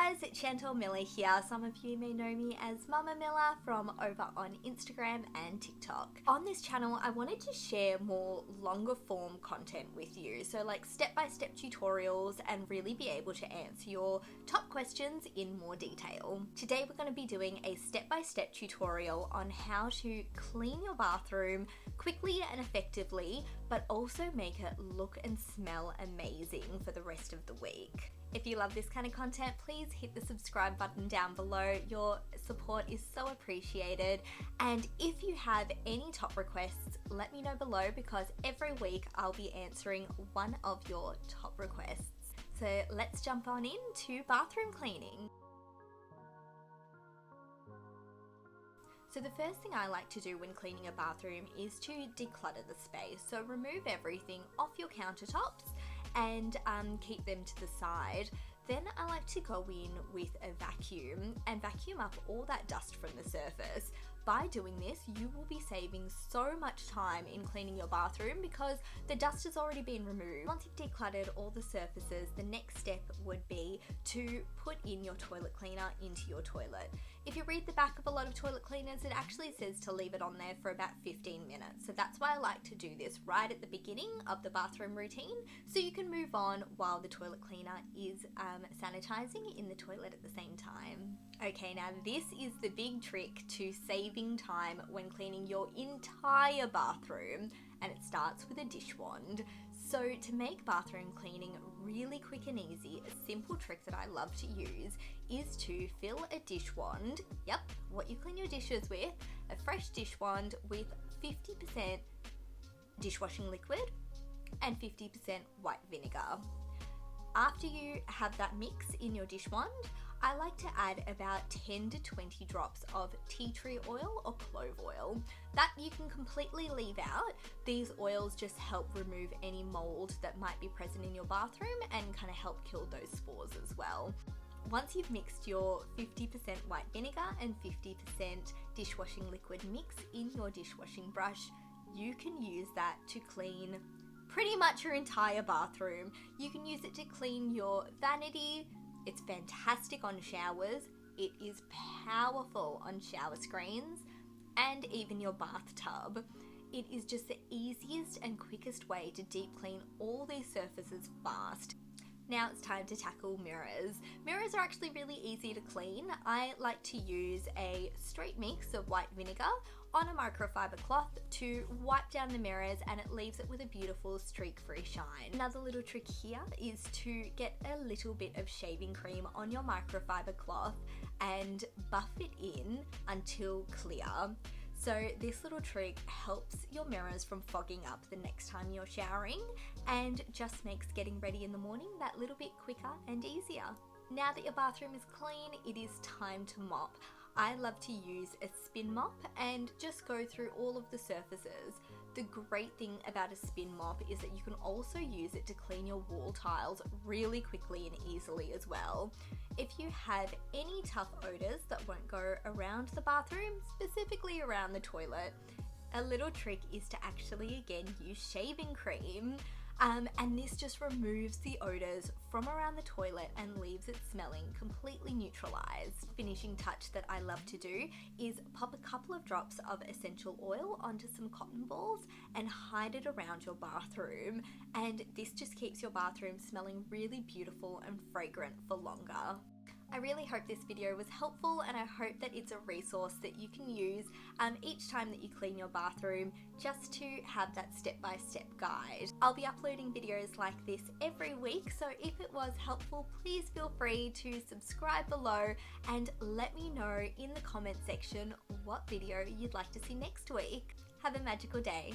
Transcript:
guys, it's Chantel Mila here. Some of you may know me as Mama Mila from over on Instagram and TikTok. On this channel, I wanted to share more longer form content with you. So like step-by-step tutorials and really be able to answer your top questions in more detail. Today, we're going to be doing a step-by-step tutorial on how to clean your bathroom quickly and effectively, but also make it look and smell amazing for the rest of the week. If you love this kind of content, please hit the subscribe button down below. Your support is so appreciated. And if you have any top requests, let me know below because every week I'll be answering one of your top requests. So let's jump on into bathroom cleaning. So the first thing I like to do when cleaning a bathroom is to declutter the space. So remove everything off your countertops and keep them to the side. Then I like to go in with a vacuum and vacuum up all that dust from the surface. By doing this, you will be saving so much time in cleaning your bathroom because the dust has already been removed. Once you've decluttered all the surfaces, the next step would be to put in your toilet cleaner into your toilet. If you read the back of a lot of toilet cleaners, it actually says to leave it on there for about 15 minutes. So that's why I like to do this right at the beginning of the bathroom routine, so you can move on while the toilet cleaner is sanitizing in the toilet at the same time. Okay, now this is the big trick to saving time when cleaning your entire bathroom, and it starts with a dish wand. So to make bathroom cleaning really quick and easy, a simple trick that I love to use is to fill a dish wand, yep, what you clean your dishes with, a fresh dish wand with 50% dishwashing liquid and 50% white vinegar. After you have that mix in your dish wand, I like to add about 10 to 20 drops of tea tree oil or clove oil. That you can completely leave out. These oils just help remove any mold that might be present in your bathroom and kind of help kill those spores as well. Once you've mixed your 50% white vinegar and 50% dishwashing liquid mix in your dishwashing brush, you can use that to clean pretty much your entire bathroom. You can use it to clean your vanity. It's fantastic on showers. It is powerful on shower screens and even your bathtub. It is just the easiest and quickest way to deep clean all these surfaces fast. Now it's time to tackle mirrors. Mirrors are actually really easy to clean. I like to use a straight mix of white vinegar on a microfiber cloth to wipe down the mirrors, and it leaves it with a beautiful streak-free shine. Another little trick here is to get a little bit of shaving cream on your microfiber cloth and buff it in until clear. So this little trick helps your mirrors from fogging up the next time you're showering and just makes getting ready in the morning that little bit quicker and easier. Now that your bathroom is clean, it is time to mop. I love to use a spin mop and just go through all of the surfaces. The great thing about a spin mop is that you can also use it to clean your wall tiles really quickly and easily as well. If you have any tough odors that won't go around the bathroom, specifically around the toilet, a little trick is to actually again use shaving cream. And this just removes the odors from around the toilet and leaves it smelling completely neutralized. Finishing touch that I love to do is pop a couple of drops of essential oil onto some cotton balls and hide it around your bathroom. And this just keeps your bathroom smelling really beautiful and fragrant for longer. I really hope this video was helpful, and I hope that it's a resource that you can use each time that you clean your bathroom, just to have that step-by-step guide. I'll be uploading videos like this every week, so if it was helpful, please feel free to subscribe below and let me know in the comment section what video you'd like to see next week. Have a magical day.